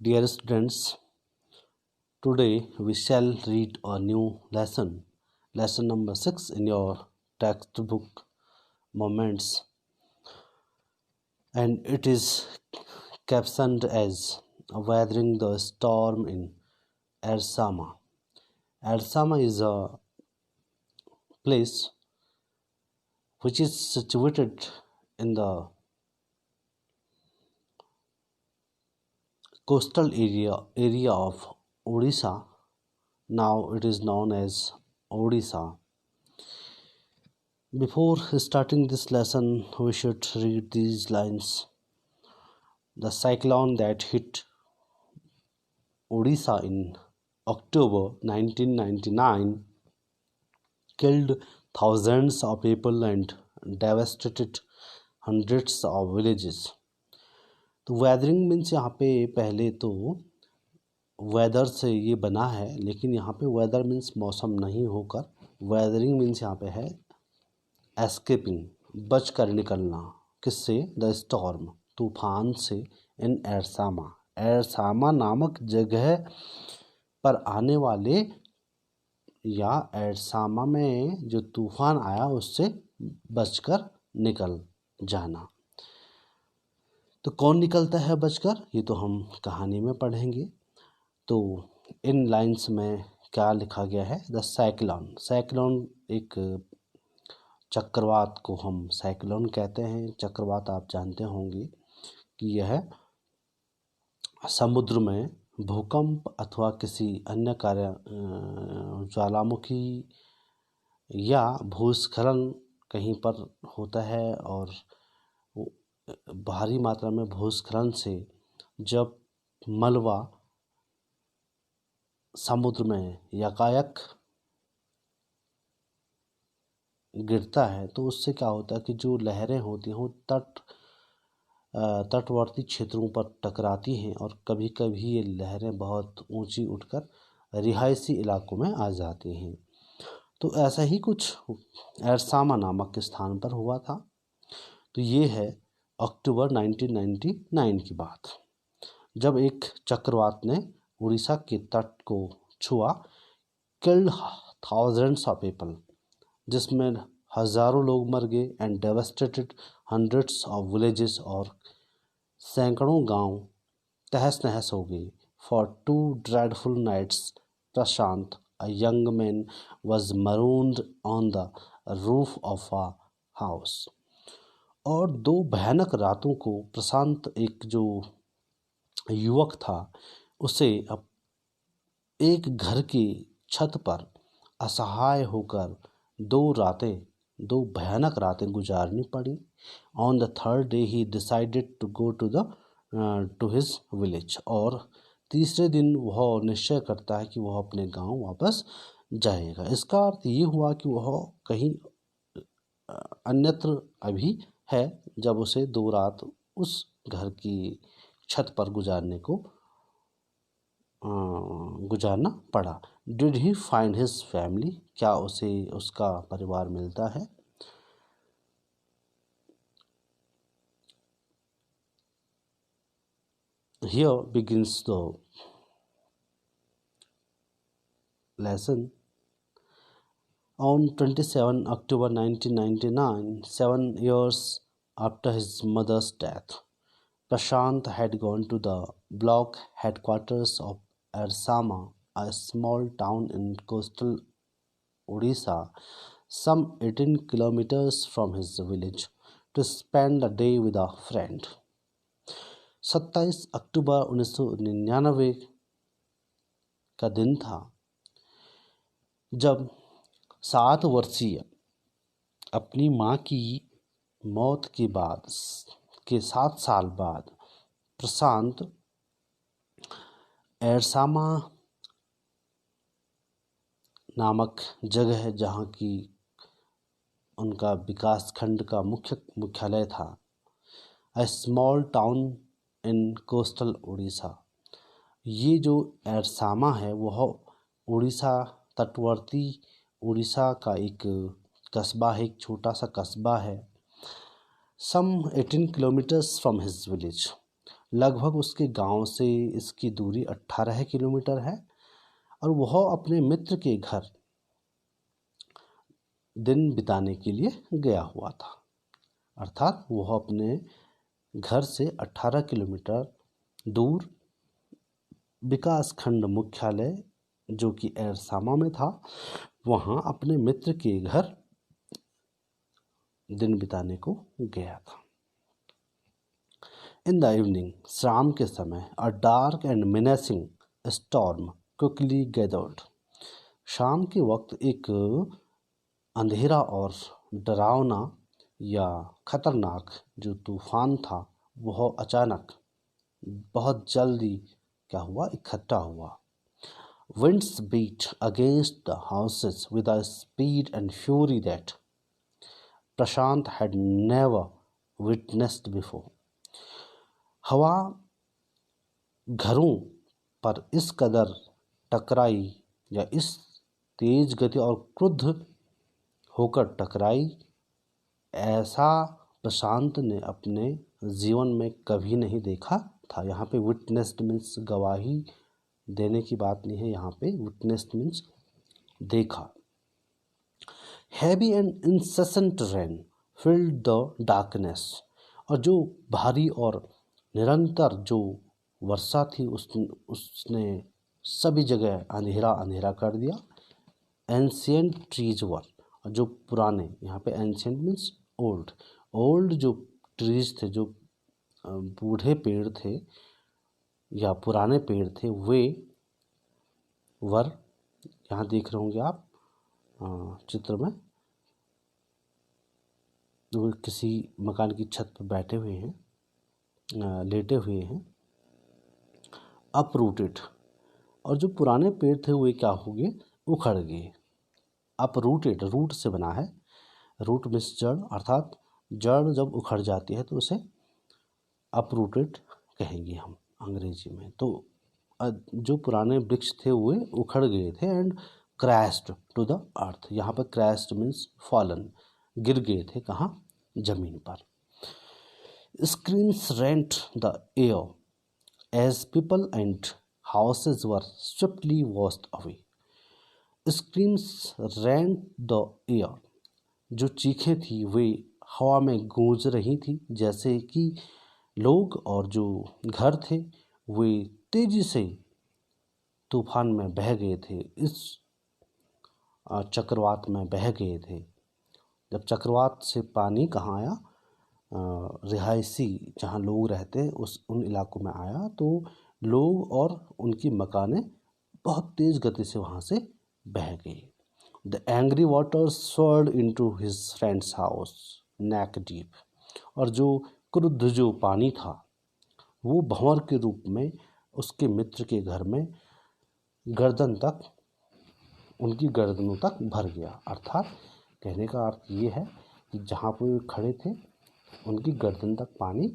Dear students, today we shall read a new lesson number 6 in your textbook Moments, and it is captioned as Weathering the Storm in Ersama. Ersama is a place which is situated in the coastal area of Odisha. Now it is known as Odisha. Before starting this lesson, we should read these lines. The cyclone that hit Odisha in October 1999 killed thousands of people and devastated hundreds of villages. तो weathering means यहाँ पे पहले तो weather से ये बना है, लेकिन यहाँ पे वेदर मीन्स मौसम नहीं होकर वेदरिंग मीन्स यहाँ पे है एस्केपिंग, बच कर निकलना। किससे? द स्टॉर्म, तूफान से। इन एरसामा, एरसामा नामक जगह पर आने वाले या एरसामा में जो तूफान आया उससे बचकर निकल जाना। तो कौन निकलता है बचकर, ये तो हम कहानी में पढ़ेंगे। तो इन लाइंस में क्या लिखा गया है? द साइक्लोन, साइक्लोन एक चक्रवात को हम साइक्लोन कहते हैं। चक्रवात आप जानते होंगे कि यह समुद्र में भूकंप अथवा किसी अन्य कार्य ज्वालामुखी या भूस्खलन कहीं पर होता है, और भारी मात्रा में भूस्खलन से जब मलबा समुद्र में यकायक गिरता है तो उससे क्या होता है कि जो लहरें होती हैं वो तटवर्ती क्षेत्रों पर टकराती हैं, और कभी कभी ये लहरें बहुत ऊंची उठकर रिहायशी इलाकों में आ जाती हैं। तो ऐसा ही कुछ एरसामा नामक स्थान पर हुआ था। तो ये है अक्टूबर 1999 की बात, जब एक चक्रवात ने उड़ीसा के तट को छुआ। किल्ड थाउजेंड्स ऑफ पीपल, जिसमें हजारों लोग मर गए, and devastated hundreds of villages, और सैकड़ों गांव तहस नहस हो गए। For 2 dreadful nights, Prashant, a young man, was marooned on the roof of a house. और 2 भयानक रातों को प्रशांत, एक जो युवक था, उसे एक घर की छत पर असहाय होकर 2 भयानक रातें गुजारनी पड़ी। On the third day he decided to go to his village, और तीसरे दिन वह निश्चय करता है कि वह अपने गांव वापस जाएगा। इसका अर्थ ये हुआ कि वह कहीं अन्यत्र अभी है, जब उसे 2 रात उस घर की छत पर गुजारना पड़ा। Did he find his family, क्या उसे उसका परिवार मिलता है? Here begins the lesson. On 27 October 1999, 7 years after his mother's death, Prashant had gone to the block headquarters of Ersama, a small town in coastal Odisha, some 18 kilometers from his village, to spend the day with a friend. 27 अक्टूबर 1999 का दिन था, जब 7 वर्षीय अपनी माँ की मौत के 7 साल बाद प्रशांत एरसामा नामक जगह है, जहाँ की उनका विकास खंड का मुख्यालय था। A small town in coastal Orissa, ये जो एरसामा है वह उड़ीसा, तटवर्ती उड़ीसा का एक कस्बा है, एक छोटा सा कस्बा है। सम 18 किलोमीटर्स फ्रॉम हिज विलेज, लगभग उसके गांव से इसकी दूरी 18 किलोमीटर है और वह अपने मित्र के घर दिन बिताने के लिए गया हुआ था। अर्थात वह अपने घर से 18 किलोमीटर दूर विकास खंड मुख्यालय जो कि एरसामा में था, वहाँ अपने मित्र के घर दिन बिताने को गया था। इन द इवनिंग, शाम के समय, a dark and menacing storm quickly gathered. शाम के वक्त एक अंधेरा और डरावना या खतरनाक जो तूफान था वह अचानक बहुत जल्दी क्या हुआ, इकट्ठा हुआ। Winds beat against the houses with a speed and fury that Prashant had never witnessed before. हवा घरों पर इस कदर टकराई या इस तेज गति और क्रुद्ध होकर टकराई, ऐसा प्रशांत ने अपने जीवन में कभी नहीं देखा था। यहाँ पे विटनेस्ड मीन्स गवाही देने की बात नहीं है, यहाँ पे विटनेस्ड मीन्स देखा। Heavy and incessant rain filled the darkness. और जो भारी और निरंतर जो वर्षा थी उसने सभी जगह अंधेरा अंधेरा कर दिया। एंशियंट ट्रीज वर, और जो पुराने, यहाँ पे एंशियंट मीन्स ओल्ड, ओल्ड जो ट्रीज थे, जो बूढ़े पेड़ थे या पुराने पेड़ थे, वे वर, यहाँ देख रहे होंगे आप चित्र में, वो किसी मकान की छत पर बैठे हुए हैं, लेटे हुए हैं। अपरूटेड, और जो पुराने पेड़ थे वे क्या हो गए, उखड़ गए। अपरूटेड रूट से बना है, रूट मीन्स जड़, अर्थात जड़ जब उखड़ जाती है तो उसे अपरूटेड कहेंगे हम अंग्रेजी में। तो जो पुराने वृक्ष थे वे उखड़ गए थे। And crashed to the earth, यहाँ पर क्रैश्ड मीन्स फॉलन, गिर गए थे, कहाँ, जमीन पर। Screams rent the air as people and houses were swiftly washed away. Screams rent the air, जो चीखें थी वे हवा में गूंज रही थी, जैसे कि लोग और जो घर थे वे तेजी से तूफान में बह गए थे, इस चक्रवात में बह गए थे। जब चक्रवात से पानी कहाँ आया, रिहायशी जहाँ लोग रहते हैं उन इलाकों में आया, तो लोग और उनकी मकानें बहुत तेज गति से वहाँ से बह गई। The angry water swirled into his friend's house neck deep, और जो क्रुद्ध जो पानी था वो भंवर के रूप में उसके मित्र के घर में गर्दन तक, उनकी गर्दनों तक भर गया। अर्थात कहने का अर्थ ये है कि जहाँ पर वे खड़े थे उनकी गर्दन तक पानी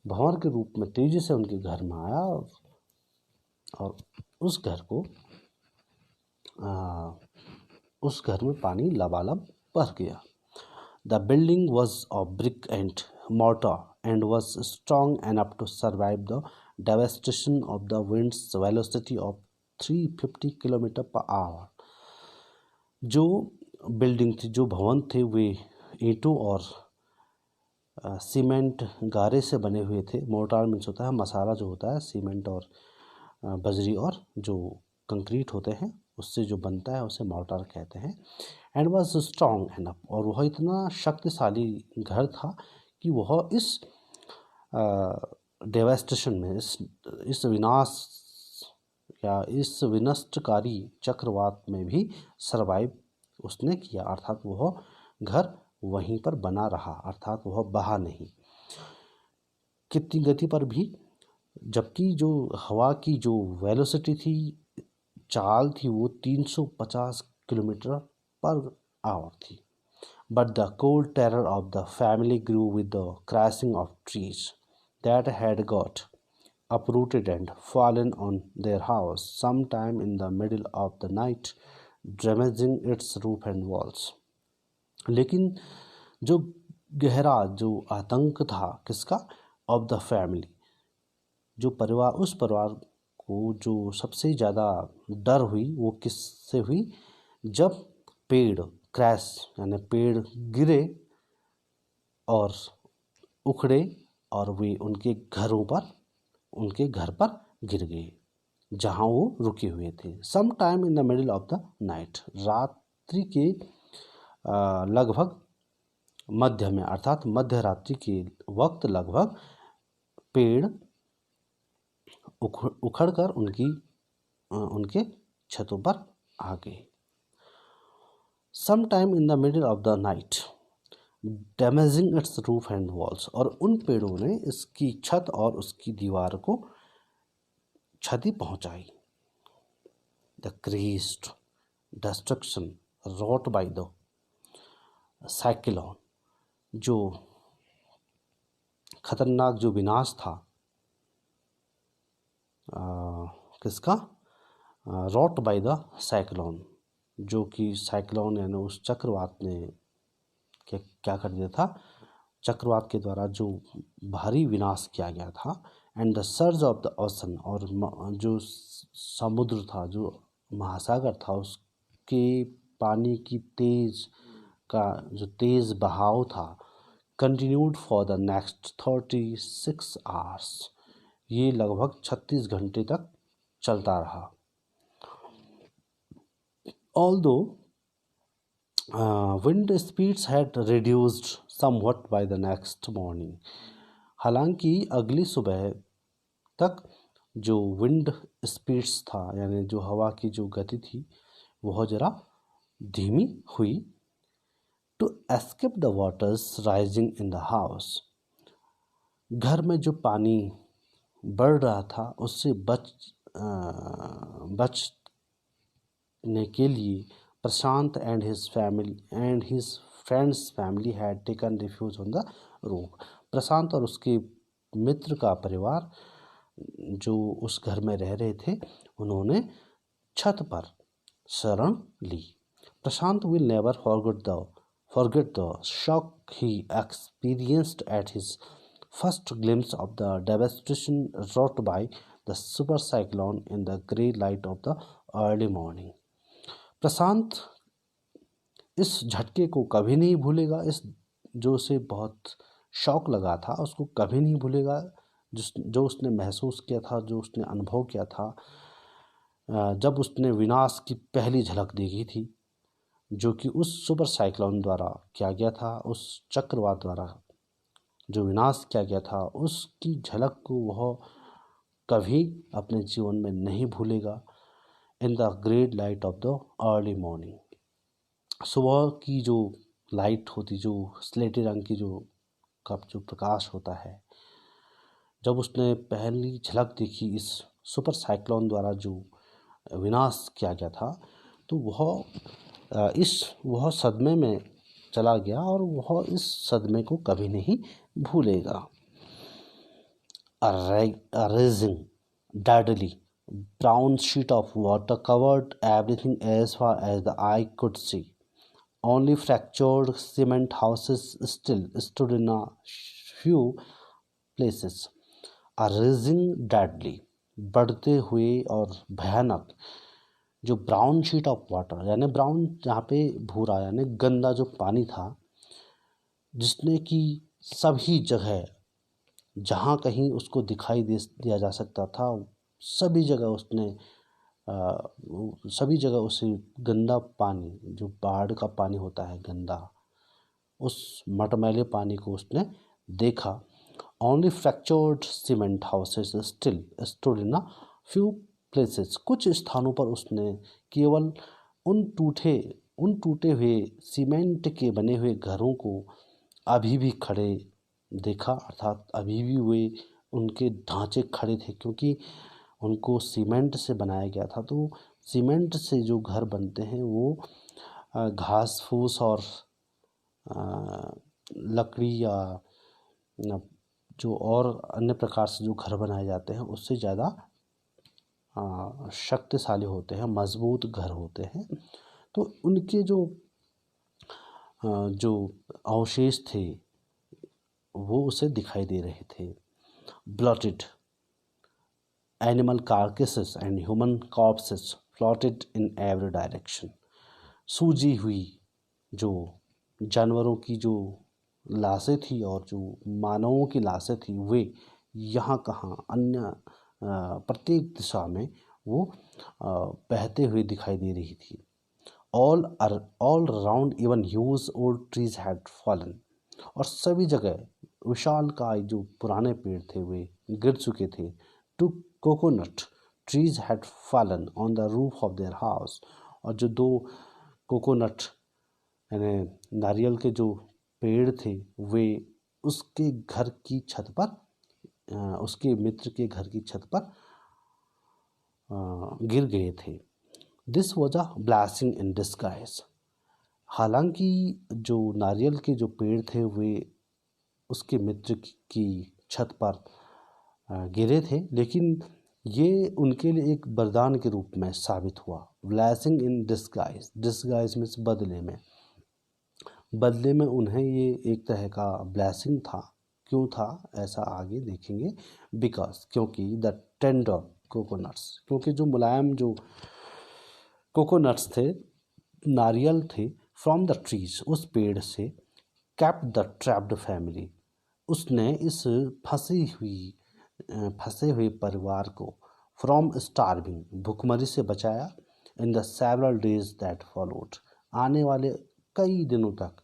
भंवर के रूप में तेजी से उनके घर में आया और उस घर में पानी लबालब भर गया। The building was of brick and mortar and was strong enough to survive the devastation of the winds velocity of 350 kilometre per hour. जो बिल्डिंग थी, जो भवन थे, वे ईंटों और सीमेंट गारे से बने हुए थे। मोर्टार मीन्स होता है मसाला, जो होता है सीमेंट और बजरी और जो कंक्रीट होते हैं उससे जो बनता है उसे मोर्टार कहते हैं। एंड वॉज स्ट्रॉन्ग एनफ, और वह इतना शक्तिशाली घर था कि वह इस डेवास्टेशन में, इस विनाश या इस विनष्टकारी चक्रवात में भी सरवाइव उसने किया। अर्थात वह घर वहीं पर बना रहा, अर्थात वह बहा नहीं कितनी गति पर भी, जबकि जो हवा की जो वेलोसिटी थी, चाल थी, वो 350 किलोमीटर पर आवर थी। But the cold terror of the family grew with the crashing of trees that had got uprooted and fallen on their house sometime in the middle of the night, damaging its roof and walls. लेकिन जो गहरा जो आतंक था किसका, of the family, उस परिवार को जो सबसे ज़्यादा डर हुई वो किससे हुई, जब पेड़ क्रैश यानी पेड़ गिरे और उखड़े और वे उनके घर पर गिर गए जहां वो रुके हुए थे। Some time in the middle of the night, रात्रि के लगभग मध्य में अर्थात मध्य रात्रि के वक्त लगभग पेड़ उखड़कर उनके छतों पर आ गए। Some time in the middle of the night damaging its roof and walls, और उन पेड़ों ने इसकी छत और उसकी दीवार को क्षति पहुंचाई। The Greste destruction wrought by the cyclone, जो खतरनाक जो विनाश था किसका, wrought by the साइक्लोन, जो कि साइक्लोन यानी उस चक्रवात ने क्या कर दिया था, चक्रवात के द्वारा जो भारी विनाश किया गया था। And the surge of the ocean, और जो समुद्र था, जो महासागर था, उसके पानी की तेज बहाव था, continued for the next 36 hours, ये लगभग 36 घंटे तक चलता रहा। Although wind speeds had reduced somewhat by the next morning, हालांकि अगली सुबह तक जो विंड स्पीड्स था यानी जो हवा की जो गति थी वह जरा धीमी हुई। To escape the waters rising in the house, घर में जो पानी बढ़ रहा था उससे बचने के लिए Prashant and his friends family had taken refuge on the roof, Prashant और उसके मित्र का परिवार जो उस घर में रह रहे थे उन्होंने छत पर शरण ली। Prashant will never forget the shock he experienced at his first glimpse of the devastation wrought by the super cyclone in the grey light of the early morning. प्रशांत इस झटके को कभी नहीं भूलेगा, इस जो उसे बहुत शौक लगा था उसको कभी नहीं भूलेगा, जो उसने महसूस किया था, जो उसने अनुभव किया था जब उसने विनाश की पहली झलक देखी थी, जो कि उस सुपर साइक्लोन द्वारा किया गया था, उस चक्रवात द्वारा जो विनाश किया गया था, उसकी झलक को वह कभी अपने जीवन में नहीं भूलेगा। In the great light of the early morning, सुबह की जो लाइट होती, जो स्लेटी रंग की जो प्रकाश होता है, जब उसने पहली झलक देखी इस सुपर साइक्लोन द्वारा जो विनाश किया गया था, तो वह सदमे में चला गया और वह इस सदमे को कभी नहीं भूलेगा। A rising deadly brown sheet of water covered everything as far as the eye could see. Only fractured cement houses still stood in a few places. A rising deadly, बढ़ते हुए और भयानक, जो ब्राउन शीट ऑफ वाटर यानी brown जहाँ पे भूरा यानी गंदा जो पानी था, जिसने कि सभी जगह जहाँ कहीं उसको दिखाई दिया जा सकता था सभी जगह उसे गंदा पानी, जो बाढ़ का पानी होता है गंदा, उस मटमैले पानी को उसने देखा। Only fractured cement houses still stood in a few places, कुछ स्थानों पर उसने केवल उन टूटे हुए सीमेंट के बने हुए घरों को अभी भी खड़े देखा, अर्थात अभी भी वे उनके ढांचे खड़े थे, क्योंकि उनको सीमेंट से बनाया गया था। तो सीमेंट से जो घर बनते हैं वो घास फूस और लकड़ी या जो और अन्य प्रकार से जो घर बनाए जाते हैं उससे ज़्यादा शक्तिशाली होते हैं, मजबूत घर होते हैं। तो उनके जो अवशेष थे वो उसे दिखाई दे रहे थे। Blotted Animal carcasses and human corpses floated in every direction. सूजी हुई जो जानवरों की जो लाशें थी और जो मानवों की लाशें थी वे यहाँ कहाँ अन्य प्रत्येक दिशा में वो बहते हुए दिखाई दे रही थी. All around even huge old trees had fallen. और सभी जगह विशालकाय जो पुराने पेड़ थे वे गिर चुके थे. Two coconut trees had fallen on the roof of their house. और जो 2 कोकोनट यानी नारियल के जो पेड़ थे वे उसके घर की छत पर उसके मित्र के घर की छत पर गिर गए थे. This was a blessing in disguise. हालांकि जो नारियल के जो पेड़ थे वे उसके मित्र की छत पर गिरे थे, लेकिन ये उनके लिए एक वरदान के रूप में साबित हुआ. Blessing in disguise. Disguise means बदले में उन्हें ये एक तरह का ब्लेसिंग था. क्यों था ऐसा आगे देखेंगे. बिकॉज क्योंकि द टेंडर कोकोनट्स, क्योंकि जो मुलायम जो कोकोनट्स थे नारियल थे फ्रॉम द ट्रीज उस पेड़ से, कैप्ट द ट्रैप्ड फैमिली, उसने इस फंसे हुए परिवार को फ्रॉम स्टार्विंग भुखमरी से बचाया. In the several days that followed, आने वाले कई दिनों तक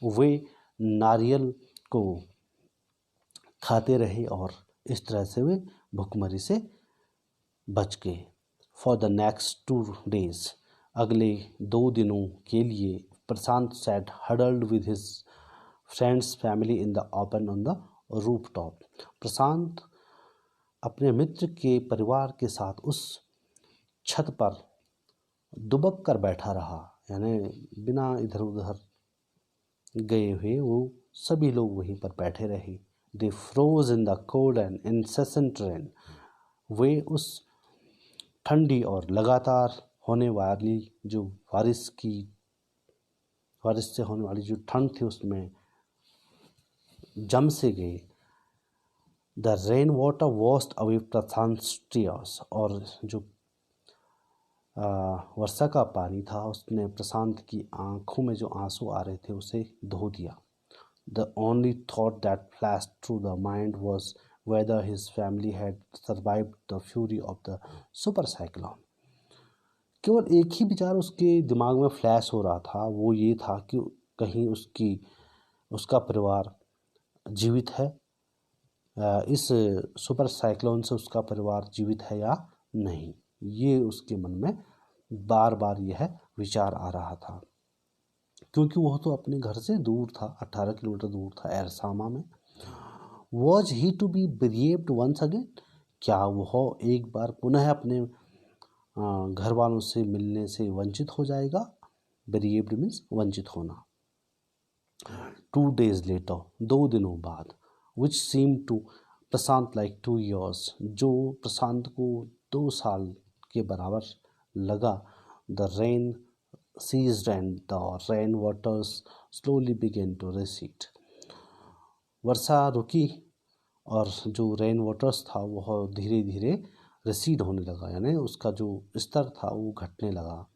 वे नारियल को खाते रहे और इस तरह से वे भुखमरी से बच गए. फॉर द नेक्स्ट 2 days, अगले 2 दिनों के लिए Prashant sat huddled with his friends family in the open on the roof top. Prashant अपने मित्र के परिवार के साथ उस छत पर दुबक कर बैठा रहा, यानी बिना इधर उधर गए हुए वो सभी लोग वहीं पर बैठे रहे. They froze in the cold and incessant rain, वे उस ठंडी और लगातार होने वाली जो बारिश से होने वाली जो ठंड थी उसमें जम से गए. The rain water washed away Prashant's tears, और जो वर्षा का पानी था उसने प्रशांत की आंखों में जो आंसू आ रहे थे उसे धो दिया. The only thought that flashed through the mind was weather his family had survived the fury of the super cyclone. केवल एक ही विचार उसके दिमाग में फ्लैश हो रहा था, वो ये था कि कहीं उसका परिवार जीवित है, इस सुपर साइक्लोन से उसका परिवार जीवित है या नहीं. ये उसके मन में बार बार यह विचार आ रहा था, क्योंकि वह तो अपने घर से दूर था, 18 किलोमीटर दूर था एरसामा में. Was he to be bereaved once again, क्या वह एक बार पुनः अपने घर वालों से मिलने से वंचित हो जाएगा. बेरिएव्ड मीन्स वंचित होना. 2 days later, 2 दिनों बाद, which seemed to Prashant like 2 years, जो प्रशांत को 2 साल के बराबर लगा. The rain ceased and the rain waters slowly began to recede. वर्षा रुकी और जो रेन वाटर्स था वह धीरे धीरे रिसीड होने लगा, यानी उसका जो स्तर था वो घटने लगा.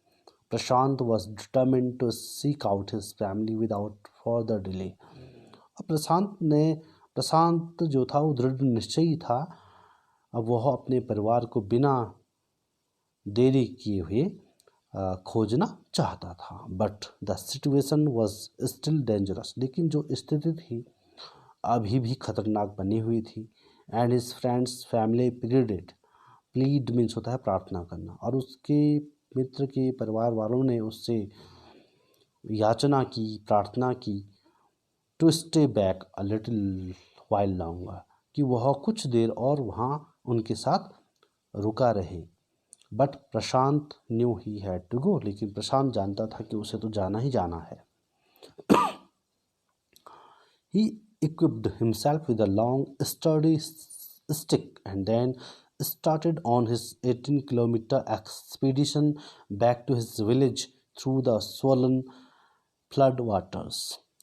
प्रशांत was determined to seek out his family without further delay. प्रशांत जो था वो दृढ़ निश्चयी था. अब वह अपने परिवार को बिना देरी किए हुए खोजना चाहता था. But the situation was still dangerous, लेकिन जो स्थिति थी अभी भी खतरनाक बनी हुई थी. And his friends family plead means होता है प्रार्थना करना, और उसके मित्र के परिवार वालों ने उससे याचना की, प्रार्थना की, to stay back a little while longer, कि वह कुछ देर और वहाँ उनके साथ रुका रहे. But Prashant knew he had to go, लेकिन प्रशांत जानता था कि उसे तो जाना ही जाना है. ही equipped himself with a long sturdy stick and then started on his 18-kilometer expedition back to his village through the swollen flood waters.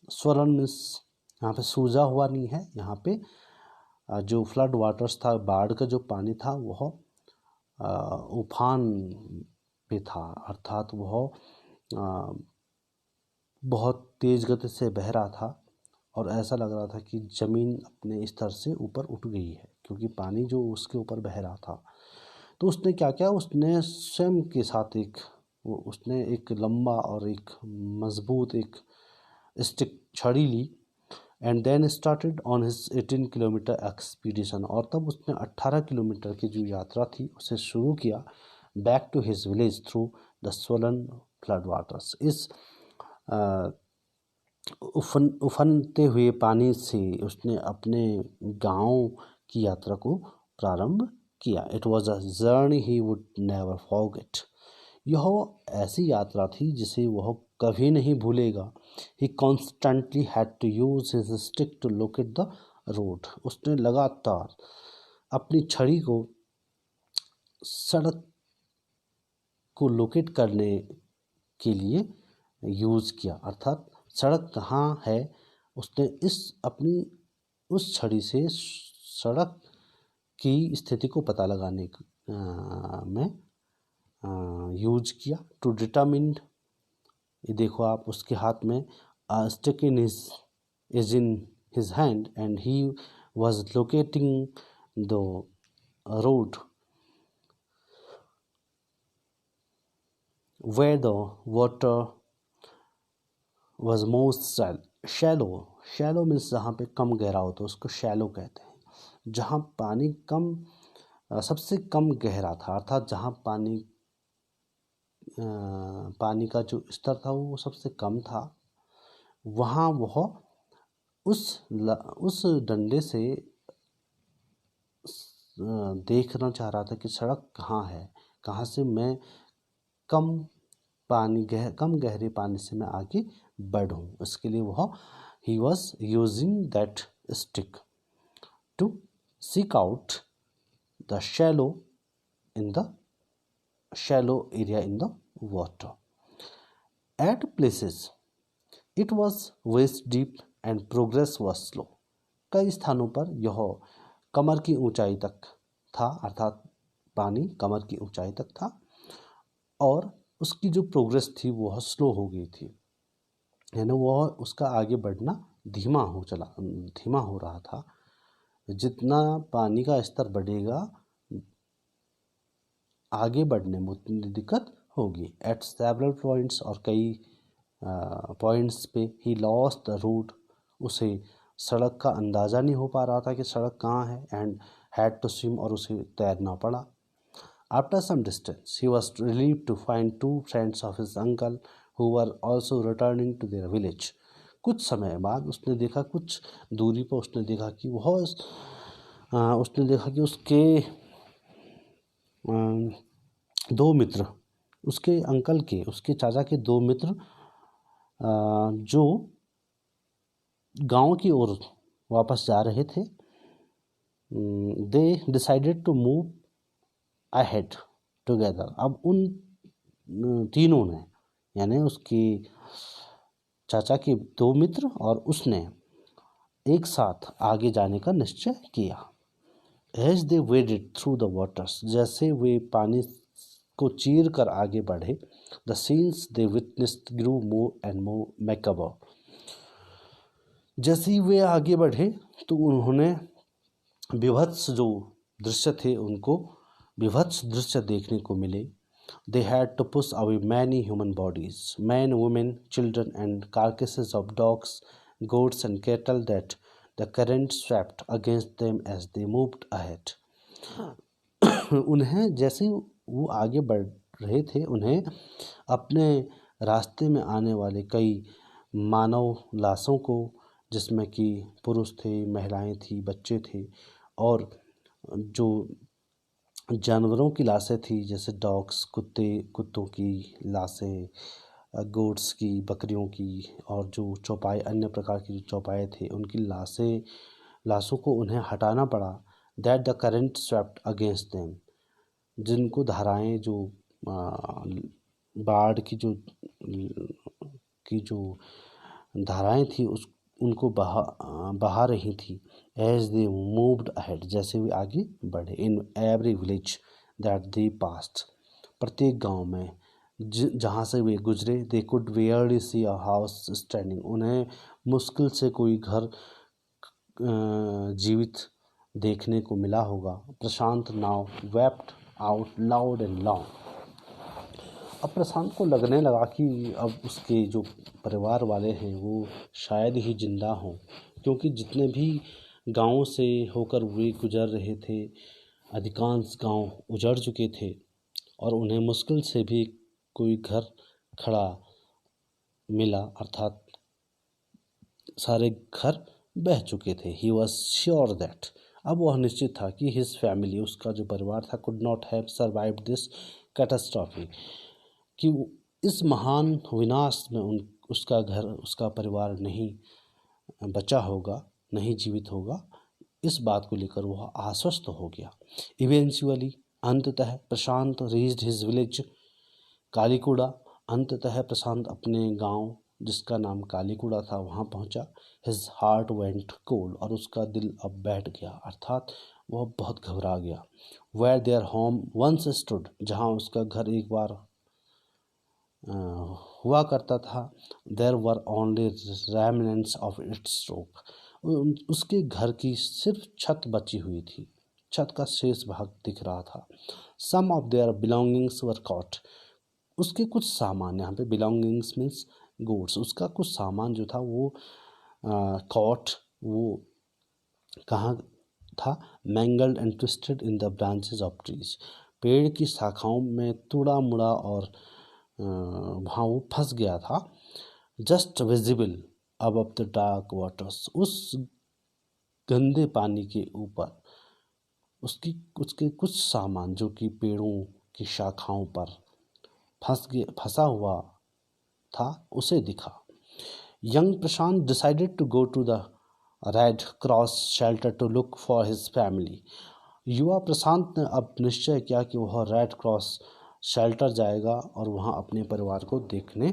swollen means यहाँ पे सूजा हुआ नहीं है, यहाँ पे जो फ्लड वाटर्स था, बाढ़ का जो पानी था वह उफान पे था, अर्थात वह बहुत तेज़ गति से बह रहा था और ऐसा लग रहा था कि ज़मीन अपने स्तर से ऊपर उठ गई है, क्योंकि पानी जो उसके ऊपर बह रहा था। तो उसने क्या किया, उसने स्वयं के साथ उसने एक लंबा और एक मजबूत एक स्टिक छड़ी ली and then started on his 18 kilometre expedition, और तब उसने 18 किलोमीटर की जो यात्रा थी उसे शुरू किया back to his village through the swollen flood waters. इस उफनते हुए पानी से उसने अपने गांव की यात्रा को प्रारंभ किया। It was a journey he would never forget. यह ऐसी यात्रा थी जिसे वह कभी नहीं भूलेगा। He constantly had to use his stick to locate the road. उसने लगातार अपनी छड़ी को सड़क को लोकेट करने के लिए यूज़ किया, अर्थात सड़क कहाँ है उसने अपनी उस छड़ी से सड़क की स्थिति को पता लगाने में यूज किया। टू डिटरमिन, ये देखो आप, उसके हाथ में stick is in his hand and he was locating the road where the water was most shallow. Shallow means जहाँ पे कम गहरा होता है उसको shallow कहते हैं। जहाँ पानी सबसे कम गहरा था, अर्थात जहाँ पानी का जो स्तर था वो सबसे कम था, वहाँ वह उस डंडे से देखना चाह रहा था कि सड़क कहाँ है, कहाँ से मैं कम गहरे पानी से मैं आगे बढ़ूं। इसके लिए वह he was using that stick to seek out the shallow area in the water. At places it was waist deep and progress was slow. कई स्थानों पर यह कमर की ऊंचाई तक था, अर्थात पानी कमर की ऊंचाई तक था और उसकी जो प्रोग्रेस थी वह स्लो हो गई थी, यानी वह उसका आगे बढ़ना धीमा हो रहा था। जितना पानी का स्तर बढ़ेगा आगे बढ़ने में उतनी दिक्कत होगी। एट सेवरल पॉइंट्स, और कई पॉइंट्स पे ही लॉस्ट द रूट, उसे सड़क का अंदाज़ा नहीं हो पा रहा था कि सड़क कहाँ है, एंड हैड टू स्विम, और उसे तैरना पड़ा। After some distance, he was relieved to find two friends of his uncle who were also returning to their village. कुछ समय बाद उसने देखा, कुछ दूरी पर उसने देखा कि उसके दो मित्र, उसके अंकल के, उसके चाचा के दो मित्र जो गांव की ओर वापस जा रहे थे, they decided to move ahead together. अब उन तीनों ने, यानी उसकी चाचा के दो मित्र और उसने एक साथ आगे जाने का निश्चय किया। As they waded through the waters, जैसे वे पानी को चीर कर आगे बढ़े, the scenes they witnessed grew more and more macabre. जैसे ही वे आगे बढ़े तो उन्होंने विभत्स जो दृश्य थे उनको विभत्स दृश्य देखने को मिले। They had to push away many human bodies, men, women, children, and carcasses of dogs, goats, and cattle that the current swept against them as they moved ahead. उन्हें जैसे वो आगे बढ़ रहे थे, उन्हें अपने रास्ते में आने वाले कई मानव लाशों को, जिसमें कि पुरुष थे, महिलाएं थी, बच्चे थे, और जो जानवरों की लाशें थी, जैसे डॉग्स, कुत्तों की लाशें, गोट्स की, बकरियों की, और जो चौपाई, अन्य प्रकार की जो चौपाए थे, उनकी लाशों को उन्हें हटाना पड़ा। That the current swept against them, जिनको धाराएं, जो बाढ़ की जो धाराएं थी उनको बहा रही थी। एज दे मूव्ड अहेड, जैसे वे आगे बढ़े। In every village that they passed. प्रत्येक गांव में जहाँ से वे गुजरे, they could barely see a house standing, उन्हें मुश्किल से कोई घर जीवित देखने को मिला होगा। Prashant now wept out loud and long. अब प्रशांत को लगने लगा कि अब उसके जो परिवार वाले हैं वो शायद ही जिंदा हों, क्योंकि जितने भी गांवों से होकर वे गुजर रहे थे, अधिकांश गांव उजड़ चुके थे और उन्हें मुश्किल से भी कोई घर खड़ा मिला, अर्थात सारे घर बह चुके थे। ही वॉज श्योर दैट, अब वह निश्चित था कि हिज फैमिली, उसका जो परिवार था, could not have survived this catastrophe, कि इस महान विनाश में उसका घर, उसका परिवार नहीं बचा होगा, नहीं जीवित होगा। इस बात को लेकर वह आश्वस्त हो गया। इवेंचुअली, अंततः प्रशांत रीच्ड हिज विलेज कालीकुड़ा। अंततः प्रशांत अपने गांव जिसका नाम कालीकुड़ा था वहां पहुंचा। हिज हार्ट वेंट कोल्ड, और उसका दिल अब बैठ गया, अर्थात वह बहुत घबरा गया। Where their home once stood, जहां उसका घर एक बार हुआ करता था, there were only remnants of its roof, उसके घर की सिर्फ छत बची हुई थी, छत का शेष भाग दिख रहा था। Some of their belongings were caught, उसके कुछ सामान, यहाँ पे बिलोंगिंग्स मीन्स गुड्स, उसका कुछ सामान जो था वो कॉट, वो कहाँ था, mangled and twisted in the branches of trees, पेड़ की शाखाओं में टुड़ा मुड़ा और वहाँ वो फंस गया था। Just visible above the dark waters, उस गंदे पानी के ऊपर उसके कुछ सामान जो कि पेड़ों की शाखाओं पर फंसा हुआ था, उसे दिखा। Young Prashant decided to go to the Red Cross shelter to look for his family. युवा प्रशांत ने अब निश्चय किया कि वह रेड क्रॉस शेल्टर जाएगा और वहाँ अपने परिवार को देखने,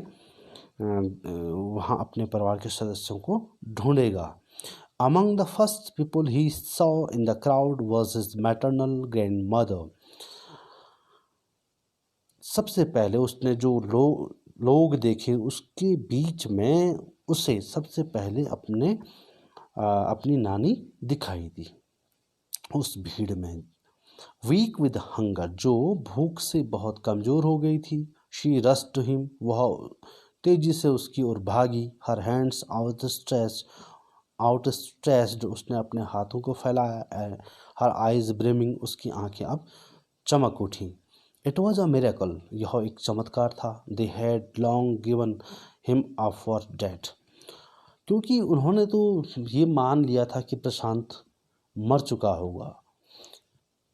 वहाँ अपने परिवार के सदस्यों को ढूंढेगा। Among the first people he saw in the crowd was his maternal grandmother. सबसे पहले उसने जो लोग देखे उसके बीच में उसे सबसे पहले अपनी नानी दिखाई दी उस भीड़ में। वीक विद हंगर, जो भूख से बहुत कमजोर हो गई थी। शी रश्ड टू हिम, वह तेजी से उसकी ओर भागी। हर हैंड्स आउटस्ट्रेच्ड, उसने अपने हाथों को फैलाया। हर आइज ब्रिमिंग, उसकी आंखें अब चमक उठी। इट वॉज अ मिरेकल, यह एक चमत्कार था। They had long given him up for dead, क्योंकि उन्होंने तो ये मान लिया था कि प्रशांत मर चुका होगा।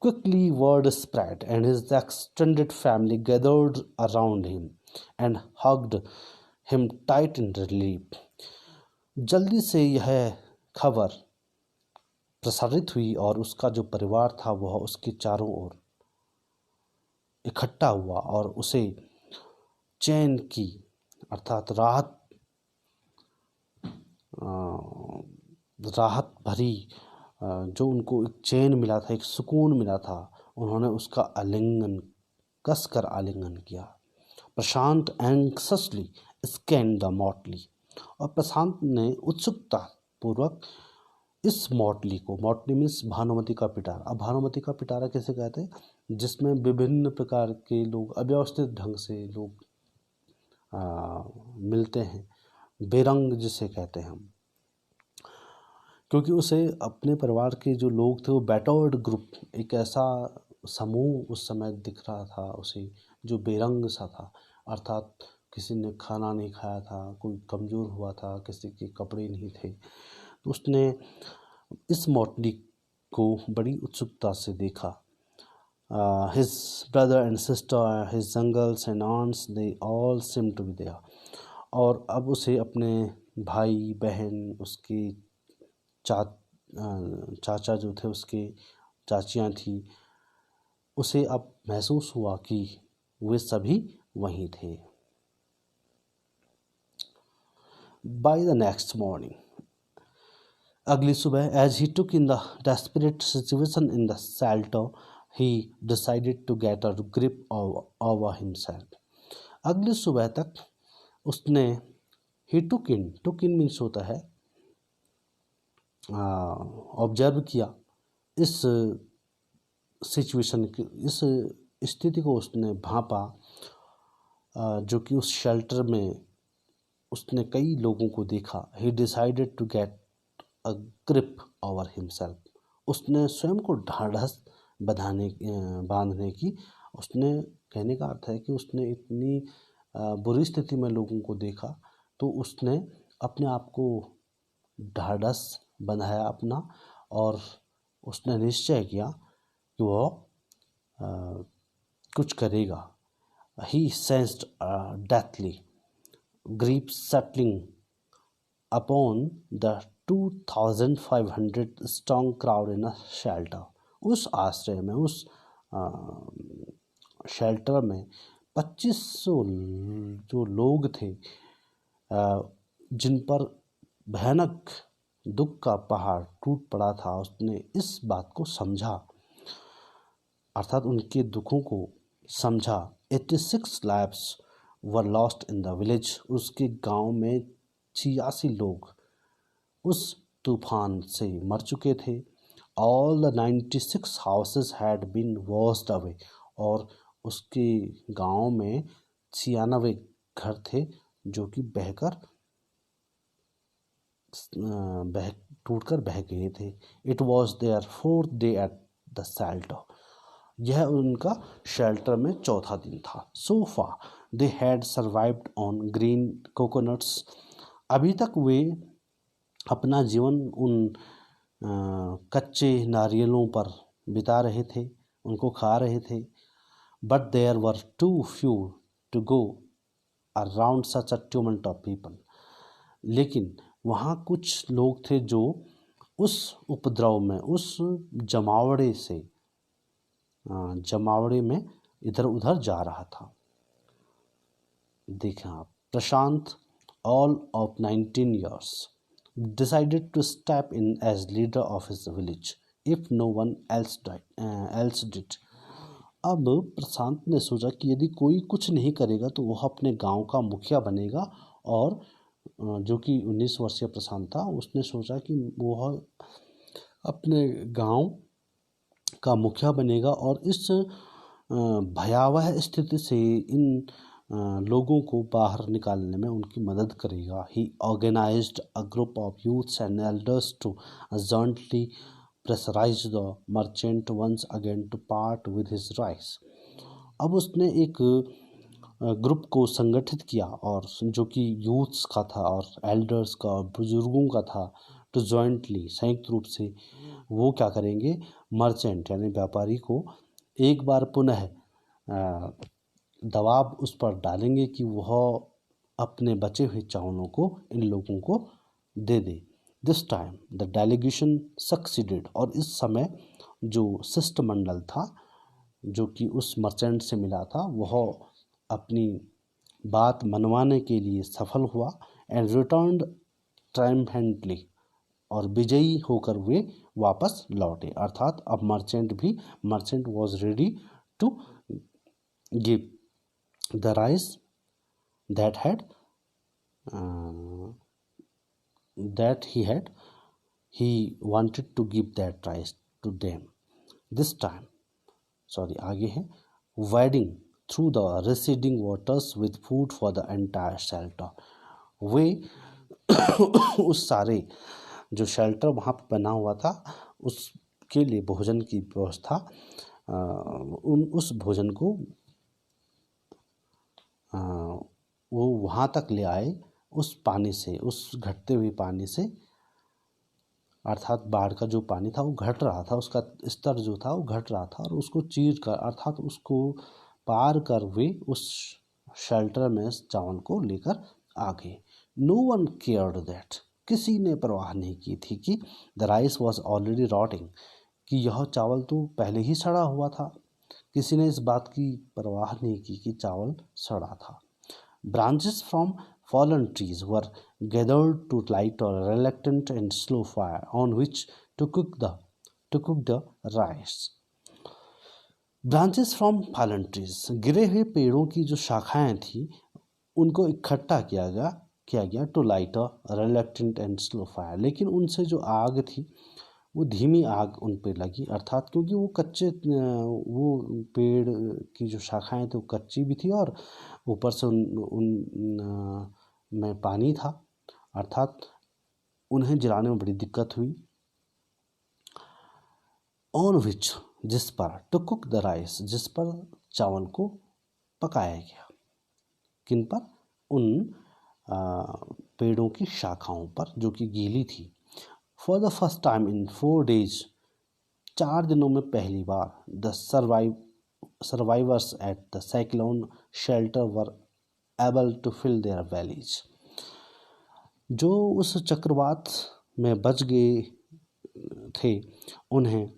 Quickly word spread and his extended family gathered around him and hugged him tight in relief. जल्दी से यह खबर प्रसारित हुई और उसका जो परिवार था वह उसके चारों ओर इकट्ठा हुआ और उसे चैन की, अर्थात राहत भरी, जो उनको एक चैन मिला था, एक सुकून मिला था, उन्होंने उसका आलिंगन, कसकर आलिंगन किया। प्रशांत एंक्ससली स्कैन्ड द मॉटली, और प्रशांत ने उत्सुकता पूर्वक इस मॉटली को, मॉटली मीन्स भानुमति का पिटारा। अब भानुमति का पिटारा कैसे कहते हैं, जिसमें विभिन्न प्रकार के लोग, अव्यवस्थित ढंग से लोग मिलते हैं, बेरंग जिसे कहते हैं हम, क्योंकि उसे अपने परिवार के जो लोग थे वो बैटर्ड ग्रुप, एक ऐसा समूह उस समय दिख रहा था उसे जो बेरंग सा था, अर्थात किसी ने खाना नहीं खाया था, कोई कमज़ोर हुआ था, किसी के कपड़े नहीं थे। तो उसने इस मोटली को बड़ी उत्सुकता से देखा। His brother and sister, his uncles and aunts, they all seem to be there, और अब उसे अपने भाई बहन, उसके चाचा जो थे, उसके चाचियाँ थी, उसे अब महसूस हुआ कि वे सभी वहीं थे। बाय द नेक्स्ट मॉर्निंग, अगली सुबह, as he took in the desperate situation in the shelter, he decided to get a grip over himself. अगली सुबह तक उसने he took in मीन्स होता है ऑब्जर्व किया इस सिचुएशन की, इस स्थिति को उसने भांपा जो कि उस शेल्टर में उसने कई लोगों को देखा। He decided to get a grip over himself, उसने स्वयं को ढाढ़स बांधने की, उसने कहने का अर्थ है कि उसने इतनी बुरी स्थिति में लोगों को देखा तो उसने अपने आप को ढाढ़स बंधाया अपना और उसने निश्चय किया कि वह कुछ करेगा। He sensed a deathly grief settling upon the 2,500 strong crowd in a shelter. उस आश्रय में, उस शेल्टर में 2500 जो लोग थे जिन पर भयानक दुख का पहाड़ टूट पड़ा था, उसने इस बात को समझा, अर्थात उनके दुखों को समझा। 86 lives were lost in the village, उसके गांव में 86 लोग उस तूफान से मर चुके थे। All the 96 houses had been washed away, और उसके गांव में 96 घर थे जो कि टूटकर बह गए थे। It was their 4th day at the shelter, यह उनका शेल्टर में 4था दिन था। So far they had survived on green coconuts, अभी तक वे अपना जीवन उन कच्चे नारियलों पर बिता रहे थे, उनको खा रहे थे। But there were too few to go around such a ट्यूमेंट ऑफ पीपल, लेकिन वहाँ कुछ लोग थे जो उस उपद्रव में, उस जमावड़े में इधर उधर जा रहा था। देखें आप, प्रशांत all of 19 years decided to step in as leader of his village if no one else did. अब प्रशांत ने सोचा कि यदि कोई कुछ नहीं करेगा तो वह अपने गांव का मुखिया बनेगा, और जो कि 19 वर्षीय प्रशांत था, उसने सोचा कि वह अपने गांव का मुखिया बनेगा और इस भयावह स्थिति से इन लोगों को बाहर निकालने में उनकी मदद करेगा। He organised a group of youths and elders to jointly pressurise the merchant once again to part with his rights. अब उसने एक ग्रुप को संगठित किया, और जो कि यूथ्स का था और एल्डर्स का और बुजुर्गों का था, टू जॉइंटली संयुक्त रूप से वो क्या करेंगे, मर्चेंट यानी व्यापारी को एक बार पुनः दबाव उस पर डालेंगे कि वह अपने बचे हुए चावलों को इन लोगों को दे दे। This time the delegation succeeded, और इस समय जो शिष्टमंडल था जो कि उस मर्चेंट से मिला था, वह अपनी बात मनवाने के लिए सफल हुआ। एंड रिटर्न्ड ट्रायम्फेंटली, और विजयी होकर वे वापस लौटे। अर्थात अब merchant was ready to give the rice that he wanted to give that rice to them. This time, आगे है, wading through the receding waters with food for the entire shelter. वे उस सारे जो शेल्टर वहाँ पर बना हुआ था उसके लिए भोजन की व्यवस्था, उस भोजन को वो वहाँ तक ले आए उस पानी से, उस घटते हुए पानी से, अर्थात बाढ़ का जो पानी था वो घट रहा था, उसका स्तर जो था वो घट रहा था, और उसको चीर कर अर्थात उसको पार कर वे उस शेल्टर में चावल को लेकर आ गए। नो वन केयर्ड दैट, किसी ने परवाह नहीं की थी कि the rice was already rotting, कि यह चावल तो पहले ही सड़ा हुआ था। किसी ने इस बात की परवाह नहीं की कि चावल सड़ा था। Branches from fallen trees were gathered to light a reluctant and slow fire on which to cook the rice. Branches from fallen trees, गिरे हुए पेड़ों की जो शाखाएं थी उनको इकट्ठा किया गया to light a reluctant and slow fire. लेकिन उनसे जो आग थी वो धीमी आग उन पे लगी, अर्थात क्योंकि वो कच्चे वो पेड़ की जो शाखाएं थी वो कच्ची भी थी और ऊपर से उन में पानी था, अर्थात उन्हें जलाने में बड़ी दिक्कत हुई। ऑन विच, जिस पर, टू कुक द राइस, जिस पर चावल को पकाया गया। किन पर? उन पेड़ों की शाखाओं पर जो कि गीली थी। For the first time in 4 days, 4 दिनों में पहली बार, the survivors at the cyclone shelter were able to fill their bellies. जो उस चक्रवात में बच गए थे उन्हें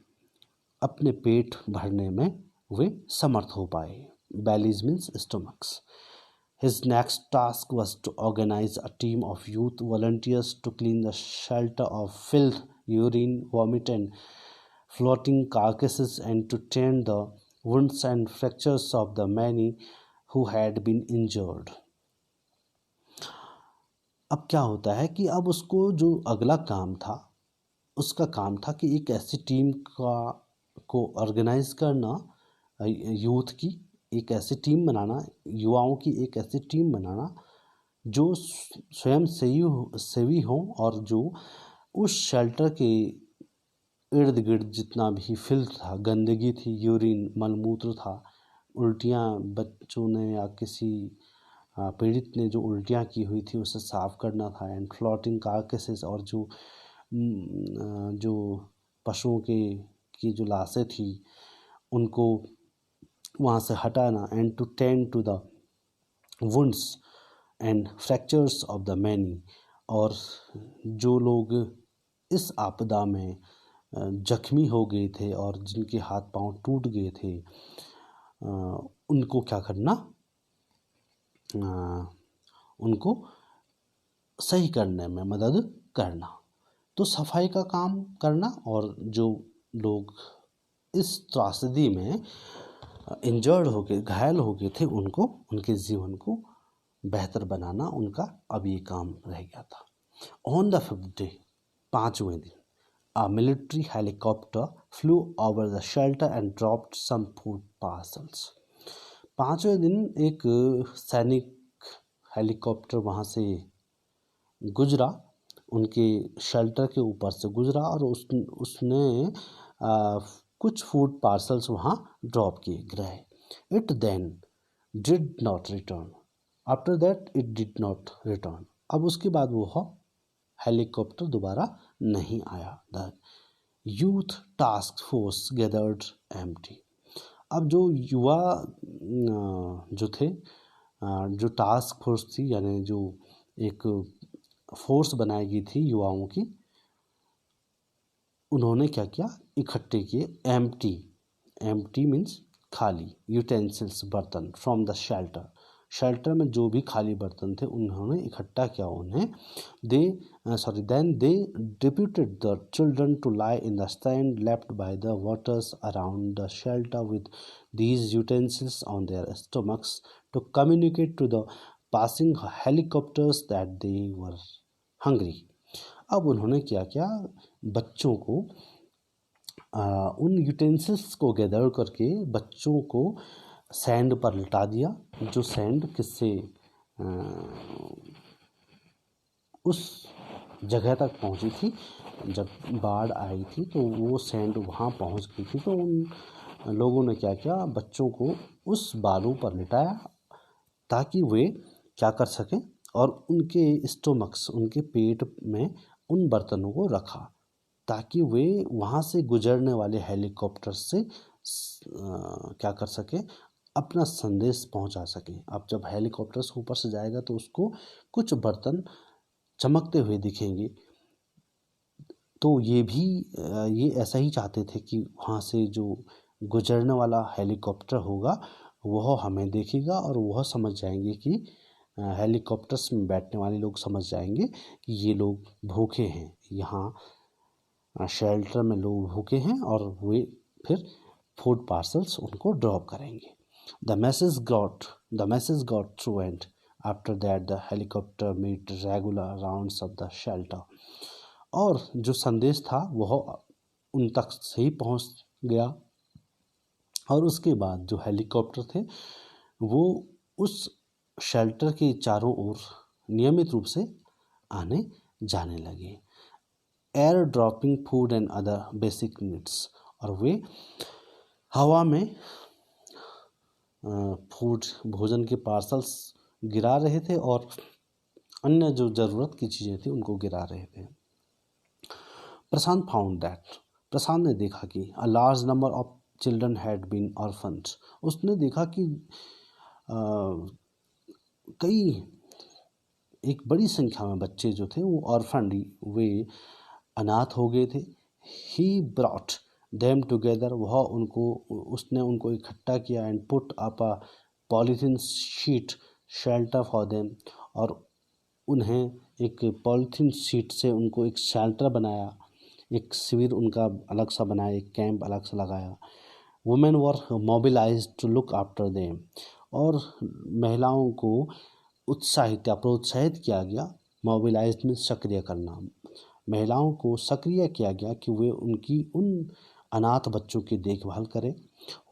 अपने पेट भरने में वे समर्थ हो पाए। Valleys means stomachs. His next task was to organize a team of youth volunteers to clean the shelter of filth, urine, vomit, and floating carcasses, and to tend the wounds and fractures of the many who had been injured. अब क्या होता है कि अब उसको जो अगला काम था उसका काम था कि एक ऐसी टीम को ऑर्गेनाइज करना, यूथ की एक ऐसी टीम बनाना, युवाओं की एक ऐसी टीम बनाना जो स्वयं सेवी हों और जो उस शेल्टर के इर्द गिर्द जितना भी फिल्थ था, गंदगी थी, यूरिन मलमूत्र था, उल्टियाँ बच्चों ने या किसी पीड़ित ने जो उल्टियाँ की हुई थी उसे साफ करना था। एंड फ्लोटिंग कार्केसेस, और जो पशुओं की जो लाशें थी उनको वहाँ से हटाना। And to tend to the wounds and fractures of the many, और जो लोग इस आपदा में जख्मी हो गए थे और जिनके हाथ पांव टूट गए थे उनको क्या करना, उनको सही करने में मदद करना। तो सफाई का काम करना और जो लोग इस त्रासदी में इंजर्ड हो गए, घायल हो गए थे, उनको उनके जीवन को बेहतर बनाना उनका अब ये काम रह गया था। ऑन द 5th day, 5वें दिन, a military helicopter flew over the shelter and dropped some food parcels. 5वें दिन एक सैनिक हेलीकॉप्टर वहाँ से गुजरा, उनके शेल्टर के ऊपर से गुजरा और उसने कुछ फूड पार्सल्स वहाँ ड्रॉप किए गए। It then did not return, after that it did not return. अब उसके बाद वो हेलीकॉप्टर दोबारा नहीं आया। The youth task force gathered empty. अब जो युवा जो थे, जो टास्क फोर्स थी, यानी जो एक फोर्स बनाई गई थी युवाओं की, उन्होंने क्या किया, इकट्ठे किए एम्प्टी। एम्प्टी मीन्स खाली, यूटेंसिल्स बर्तन, फ्रॉम द शेल्टर। शेल्टर में जो भी खाली बर्तन थे उन्होंने इकट्ठा किया उन्हें। Then they deputed the children to lie in the sand left by the waters around the shelter with these utensils on their stomachs to communicate to the passing helicopters that they were hungry. अब उन्होंने क्या किया, बच्चों को उन utensils को gather करके बच्चों को सैंड पर लिटा दिया, जो सैंड किससे उस जगह तक पहुंची थी। जब बाढ़ आई थी तो वो सैंड वहाँ पहुंच गई थी, तो उन लोगों ने क्या किया, बच्चों को उस बालू पर लिटाया ताकि वे क्या कर सकें, और उनके स्टोमक्स, उनके पेट में उन बर्तनों को रखा ताकि वे वहाँ से गुजरने वाले हेलीकॉप्टर से क्या कर सकें, अपना संदेश पहुँचा सकें। अब जब हेलीकॉप्टर से ऊपर से जाएगा तो उसको कुछ बर्तन चमकते हुए दिखेंगे, तो ये ऐसा ही चाहते थे कि वहाँ से जो गुजरने वाला हेलीकॉप्टर होगा वह हमें देखेगा और वह समझ जाएंगे कि हेलीकॉप्टर्स में बैठने वाले लोग समझ जाएंगे कि ये लोग भूखे हैं, यहाँ शेल्टर में लोग भूखे हैं, और वे फिर फूड पार्सल्स उनको ड्रॉप करेंगे। The message got through and after that the helicopter made regular rounds of the shelter. और जो संदेश था वह उन तक सही पहुंच गया और उसके बाद जो हेलीकॉप्टर थे वो उस शेल्टर के चारों ओर नियमित रूप से आने जाने लगे। Air dropping food and other basic needs, और वे हवा में फूड भोजन के पार्सल्स गिरा रहे थे और अन्य जो ज़रूरत की चीज़ें थी उनको गिरा रहे थे। प्रशांत ने देखा कि a large number of children had been orphans. उसने देखा कि एक बड़ी संख्या में बच्चे जो थे वो ऑर्फन, वे अनाथ हो गए थे। ही ब्रॉट देम टुगेदर, उसने उनको इकट्ठा किया and put up a polythene sheet shelter for them, और उन्हें एक पॉलीथीन शीट से उनको एक शेल्टर बनाया, एक शिविर उनका अलग सा बनाया, एक कैंप अलग सा लगाया। Women were mobilised to look after them, और महिलाओं को उत्साहित या प्रोत्साहित किया गया। मोबिलाइज्ड में सक्रिय करना, महिलाओं को सक्रिय किया गया कि वे उन अनाथ बच्चों की देखभाल करें।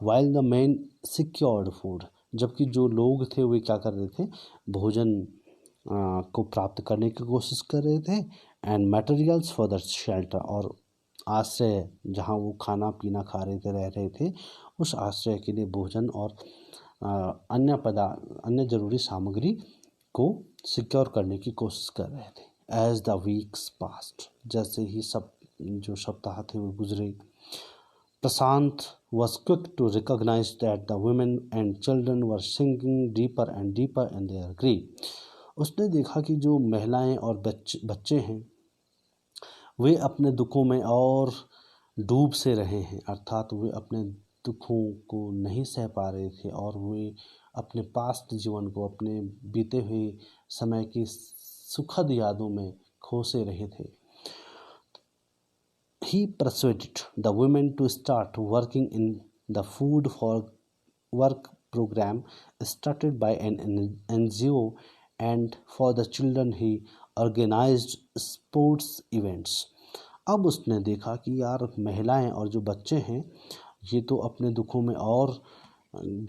While the main secured food, जबकि जो लोग थे वे क्या कर रहे थे, भोजन को प्राप्त करने की कोशिश कर रहे थे। And materials for the shelter, और आश्रय, जहाँ वो खाना पीना खा रहे थे, रह रहे थे, उस आश्रय के लिए भोजन और अन्य जरूरी सामग्री को सिक्योर करने की कोशिश कर रहे थे। एज द वीक्स पास्ट, जैसे ही जो सप्ताह थे वो गुजरे, प्रशांत was quick to recognize that the women and children were sinking deeper and deeper in their grief. उसने देखा कि जो महिलाएं और बच्चे हैं वे अपने दुखों में और डूब से रहे हैं, अर्थात वे अपने दुखों को नहीं सह पा रहे थे और वे अपने पास्ट जीवन को, अपने बीते हुए समय की सुखद यादों में खो से रहे थे। He persuaded the women to start working in the food for work program started by an NGO, and for the children he organized sports events. अब उसने देखा कि यार महिलाएं और जो बच्चे हैं ये तो अपने दुखों में और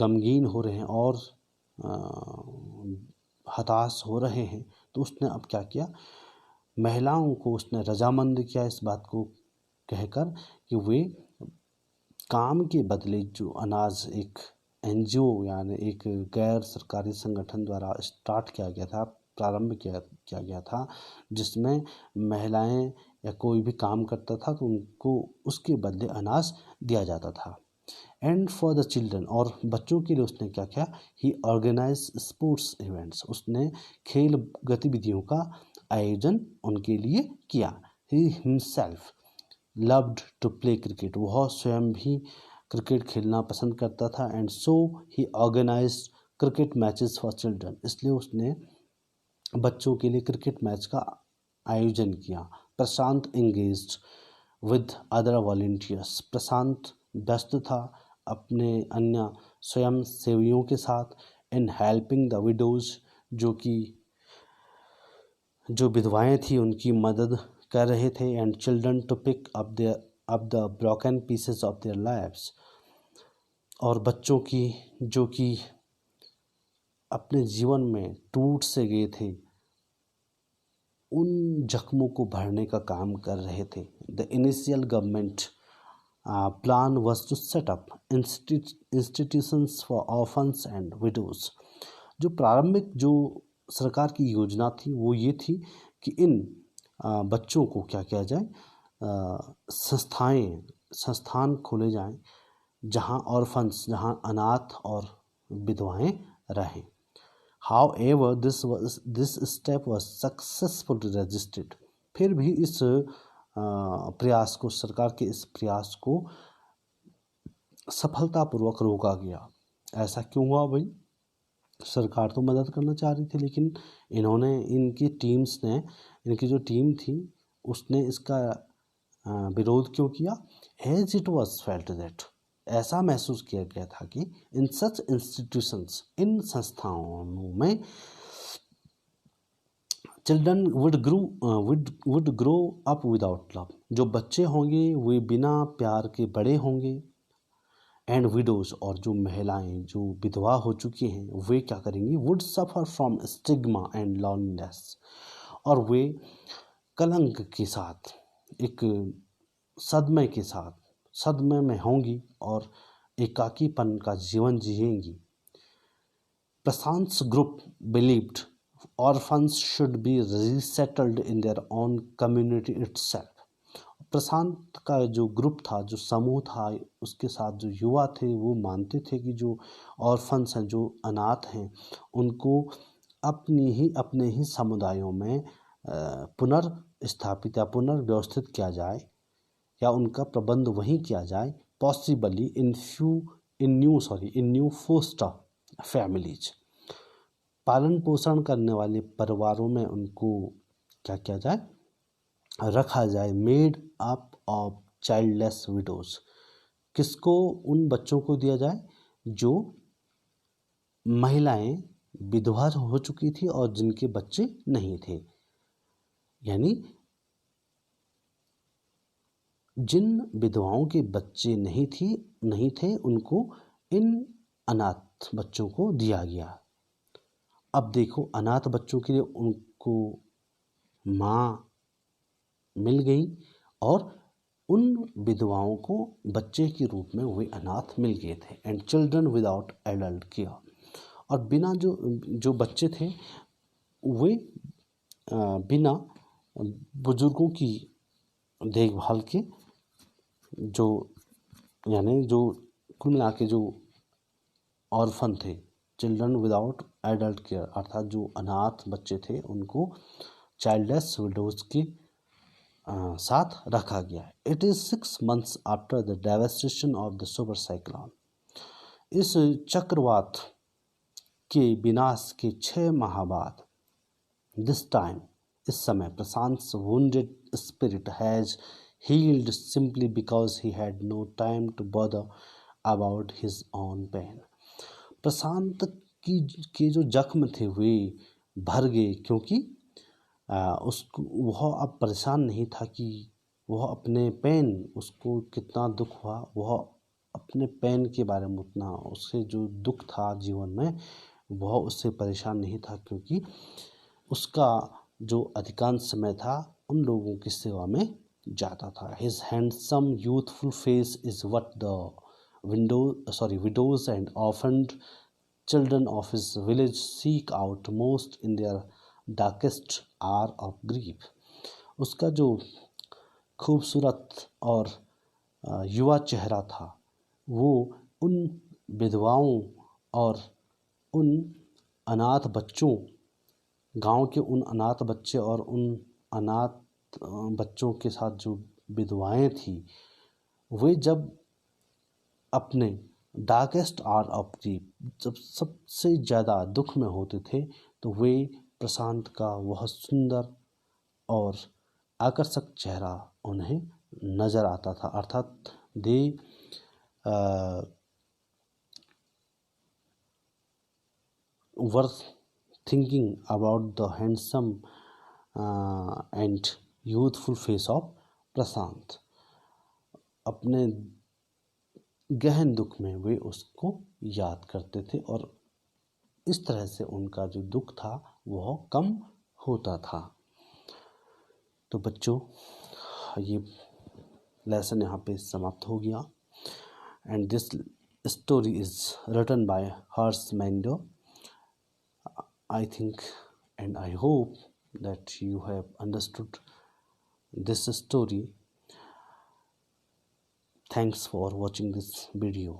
गमगीन हो रहे हैं और हताश हो रहे हैं, तो उसने अब क्या किया, महिलाओं को उसने रजामंद किया इस बात को कहकर कि वे काम के बदले जो अनाज, एक एनजीओ यानी एक गैर सरकारी संगठन द्वारा स्टार्ट किया गया था, प्रारंभ किया गया था, जिसमें महिलाएं या कोई भी काम करता था तो उनको उसके बदले अनाज दिया जाता था। एंड फॉर द चिल्ड्रन, और बच्चों के लिए उसने क्या किया, ही ऑर्गेनाइज स्पोर्ट्स इवेंट्स, उसने खेल गतिविधियों का आयोजन उनके लिए किया। He himself loved to play cricket, वह स्वयं भी क्रिकेट खेलना पसंद करता था। And so he organised cricket matches for children, इसलिए उसने बच्चों के लिए क्रिकेट मैच का आयोजन किया। प्रशांत एंगेज्ड विद अदर वॉलंटियर्स, प्रशांत व्यस्त था अपने अन्य स्वयं सेवियों के साथ। इन हेल्पिंग द विडोज, जो विधवाएं थी उनकी मदद कर रहे थे। And children to pick up the broken pieces of their lives, और बच्चों की जो कि अपने जीवन में टूट से गए थे उन जख्मों को भरने का काम कर रहे थे। The initial government plan was to set up institutions for orphans and widows, जो प्रारंभिक जो सरकार की योजना थी वो ये थी कि इन बच्चों को क्या किया जाए, संस्थान खोले जाएं जहां ऑर्फन्स, जहां अनाथ और विधवाएं रहें। However, this step was successfully resisted. फिर भी इस प्रयास को, सरकार के इस प्रयास को सफलतापूर्वक रोका गया। ऐसा क्यों हुआ भाई? सरकार तो मदद करना चाह रही थी, लेकिन इनकी जो टीम थी उसने इसका विरोध क्यों किया? As it was felt that ऐसा महसूस किया गया था कि इन सच इंस्टीट्यूशंस, इन संस्थाओं में children would grow up without love, जो बच्चे होंगे वे बिना प्यार के बड़े होंगे। एंड विडोज, और जो महिलाएं जो विधवा हो चुकी हैं वे क्या करेंगी, would suffer from stigma and loneliness, और वे कलंक के साथ, एक सदमे के साथ, सदमे में होंगी और एकाकीपन का जीवन जिएंगी। प्रशांत's group believed orphans should be resettled in their own community itself. प्रशांत का जो ग्रुप था, जो समूह था, उसके साथ जो युवा थे वो मानते थे कि जो ऑर्फन्स हैं, जो अनाथ हैं, उनको अपने ही समुदायों में पुनर्स्थापित या पुनर्व्यवस्थित किया जाए, या उनका प्रबंध वहीं किया जाए, पॉसिबली इन न्यू फोस्टर फैमिलीज, पालन पोषण करने वाले परिवारों में उनको क्या किया जाए, रखा जाए। Made up of childless widows, किसको, उन बच्चों को दिया जाए जो महिलाएं विधवा हो चुकी थी और जिनके बच्चे नहीं थे, यानी जिन विधवाओं के बच्चे नहीं थे उनको इन अनाथ बच्चों को दिया गया। अब देखो, अनाथ बच्चों के लिए उनको माँ मिल गई और उन विधवाओं को बच्चे के रूप में वे अनाथ मिल गए थे। And children without adult care, और बिना जो बच्चे थे वे बिना बुजुर्गों की देखभाल के, जो यानी जो कुल मिला के जो ऑर्फन थे, चिल्ड्रन विदाउट एडल्ट केयर, अर्थात जो अनाथ बच्चे थे उनको चाइल्डलेस विडोज के साथ रखा गया। It is 6 months after the devastation of the super cyclone, इस चक्रवात के विनाश के 6 माह बाद, दिस टाइम, इस समय, प्रशांत's wounded spirit has healed simply because he had no time to bother about his own pain. प्रशांत के जो जख्म थे वे भर गए, क्योंकि उसको वह अब परेशान नहीं था कि वह अपने पेन, उसको कितना दुख हुआ, वह अपने पेन के बारे में उतना, उससे जो दुख था जीवन में वह उससे परेशान नहीं था, क्योंकि उसका जो अधिकांश समय था उन लोगों की सेवा में जाता था। His handsome youthful face is what the widows and orphaned children of his village seek out most in their darkest hour of grief. उसका जो खूबसूरत और युवा चेहरा था वो उन विधवाओं और उन अनाथ बच्चों, गांव के उन अनाथ बच्चे और उन अनाथ बच्चों के साथ जो विधवाएं थी, वे जब अपने डार्केस्ट आवर ऑफ ग्रीफ, जब सबसे ज़्यादा दुख में होते थे, तो वे प्रशांत का वह सुंदर और आकर्षक चेहरा उन्हें नज़र आता था। अर्थात they were thinking about the handsome and youthful face of Prashant. अपने गहन दुख में वे उसको याद करते थे और इस तरह से उनका जो दुख था वह कम होता था। तो बच्चों, ये लेसन यहाँ पे समाप्त हो गया। And this story is written by Harsh Mander. I think and I hope that you have understood this story. Thanks for watching this video.